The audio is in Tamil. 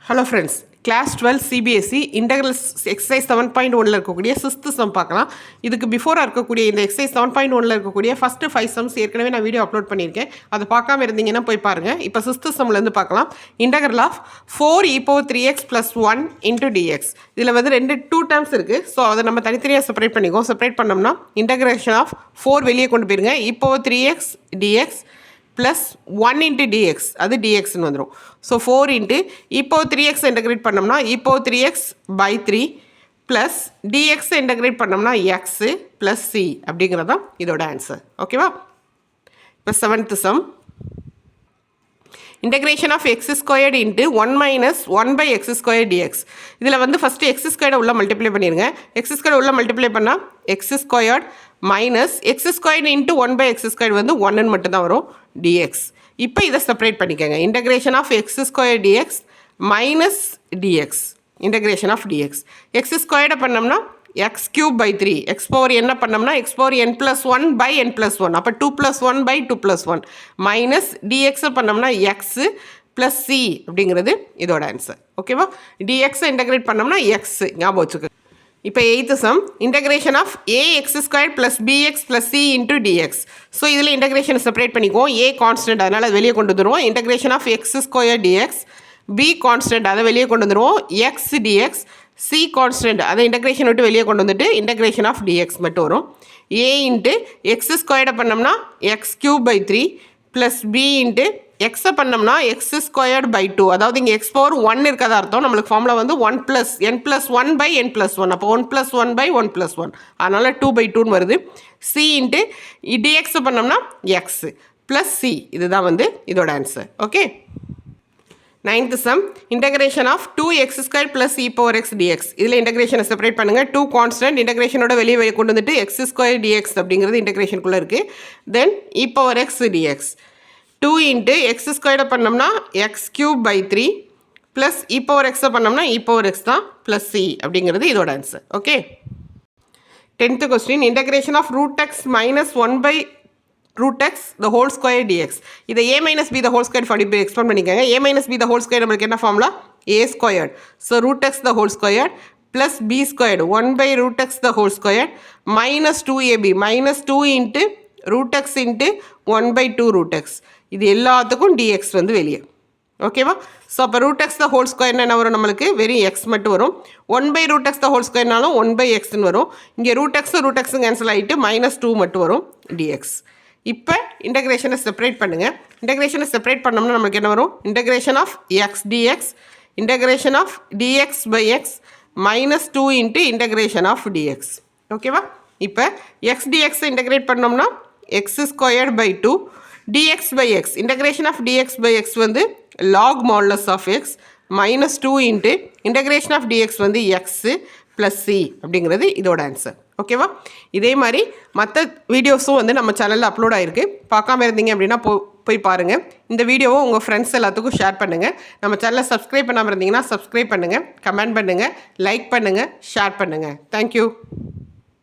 Hello friends, class 12 CBSE integral exercise 7.1 இருக்கக்கூடிய 6th sum பார்க்கலாம். இதுக்கு before இருக்கக்கூடிய இந்த exercise 7.1 இருக்கக்கூடிய first 5 sums ஏற்கனவே நான் வீடியோ அப்லோட் பண்ணியிருக்கேன். அதை பார்க்காம இருந்தீங்கன்னா போய் பாருங்க. இப்போ 6th sumலேருந்து பார்க்கலாம். integral of 4 e power 3x plus 1 into dx. இதில் வந்து two terms இருக்குது. ஸோ அதை நம்ம தனித்தனியாக செப்பரேட் பண்ணிக்குவோம். செப்பரேட் பண்ணோம்னா integration of 4 வெளியே கொண்டு போயிருங்க. e power 3x dx plus 1 into dx அது dx ன்னு வந்துடும். So 4 into e power 3x integrate பண்ணோம்னா e power 3x by 3 plus dx integrate பண்ணோம்னா x plus c அப்படிங்கிறது தான் இதோட ஆன்சர். ஓகேவா? இப்போ 7th sum integration of x squared into 1 minus 1 by x squared dx. இதில் வந்து ஃபஸ்ட்டு x squared உள்ள மல்டிப்ளை பண்ணிடுங்க. x squared உள்ள மல்டிப்ளை பண்ணால் x squared minus x squared into 1 by x squared வந்து 1 மட்டும்தான் வரும் dx. இப்போ இதை செப்பரேட் பண்ணிக்கோங்க. integration of x squared dx minus dx. integration of dx. x squared பண்ணோம்னா x cube by 3. x power என்ன பண்ணோம்னா x power n plus 1 by n plus 1. அப்போ 2 plus 1 by 2 plus 1. minus dx பண்ணோம்னா x plus c அப்படிங்கிறது இதோட ஆன்சர். ஓகேவா? dx இன்டகிரேட் பண்ணோம்னா x ஞாபகம் வச்சுக்க. இப்போ 8th sum integration of ax squared plus bx plus c into dx. So இதில் இன்டகிரேஷன் செப்பரேட் பண்ணிக்குவோம். a கான்ஸ்டன்ட் அதனால் அது வெளியே கொண்டு வந்துடுவோம். integration of x squared dx. b constant அதை வெளியே கொண்டு வந்துடுவோம். x dx. c கான்ஸ்டன்ட் அதை இன்டகிரேஷன் விட்டு வெளியே கொண்டு வந்துட்டு integration of dx மட்டும் வரும். a into x squared பண்ணோம்னா x cube by 3 plus b into எக்ஸை பண்ணோம்னா எக்ஸ் ஸ்கொயர்டு பை 2. அதாவது இங்கே எக்ஸ் பவர் 1 இருக்கிறதா அர்த்தம். நம்மளுக்கு ஃபார்முலா வந்து 1 plus n plus 1 by n plus 1. அப்போ 1 ப்ளஸ் 1 பை 1 ப்ளஸ் 1. அதனால் 2 பை 2ன்னு வருது. சி இன்ட்டு டிஎக்ஸை பண்ணோம்னா எக்ஸ் ப்ளஸ் சி. இதுதான் வந்து இதோட answer. Okay. 9th sum integration of 2x squared plus e power x dx. இதில் இன்டகிரேஷனை செப்பரேட் பண்ணுங்கள். 2 கான்ஸ்டன்ட் இன்டகிரேஷனோட வெளியே கொண்டு வந்துட்டு x squared dx அப்படிங்கிறது இன்டகிரேஷனுக்குள்ளே இருக்குது. தென் e power x dx. 2 into x squared பண்ணோம்னா x cube by 3 plus e power x பண்ணோம்னா e power x தான் plus c அப்படிங்கிறது இதோட answer. Okay. 10th question integration of root x minus 1 by root x the whole square dx. இதை a minus b the whole square அப்படி எக்ஸ்பேண்ட் பண்ணிக்கோங்க. a minus b the whole square நம்மளுக்கு என்ன formula? a squared. So root x the whole squared plus b squared 1 by root x the whole squared minus 2ab minus 2 into root x into 1 by 2 root x. இது எல்லாத்துக்கும் dx வந்து வெளியே. ஓகேவா? ஸோ அப்போ ரூட் எக்ஸ் த ஹோல் ஸ்கொயர்னு என்ன வரும்? நம்மளுக்கு வெறும் எக்ஸ் மட்டும் வரும். 1 by root x the whole ஸ்கொயர்னாலும் 1 பை எக்ஸ்ன்னு வரும். இங்கே ரூட் எக்ஸும் கேன்சல் ஆகிட்டு -2 மட்டும் வரும் dx. இப்போ இன்டகிரேஷனை செப்பரேட் பண்ணுங்கள். இன்டகிரேஷனை செப்பரேட் பண்ணோம்னா நமக்கு என்ன வரும்? Integration of x dx integration of dx by x -2 into integration of dx. ஓகேவா? இப்போ எக்ஸ் டிஎக்ஸ் இன்டகிரேட் பண்ணோம்னா x squared by 2 dx by x. integration of dx by x வந்து log modulus of x -2 into integration of dx வந்து x plus c அப்படிங்கிறது இதோட ஆன்சர். ஓகேவா? இதே மாதிரி மற்ற வீடியோஸும் வந்து நம்ம சேனலில் அப்லோட் ஆகிருக்கு. பார்க்காம இருந்தீங்க அப்படின்னா போய் பாருங்கள். இந்த வீடியோவை உங்கள் ஃப்ரெண்ட்ஸ் எல்லாத்துக்கும் ஷேர் பண்ணுங்கள். நம்ம சேனலை சப்ஸ்கிரைப் பண்ணாமல் இருந்தீங்கன்னா சப்ஸ்கிரைப் பண்ணுங்கள், கமெண்ட் பண்ணுங்கள், லைக் பண்ணுங்கள், ஷேர் பண்ணுங்கள். தேங்க்யூ.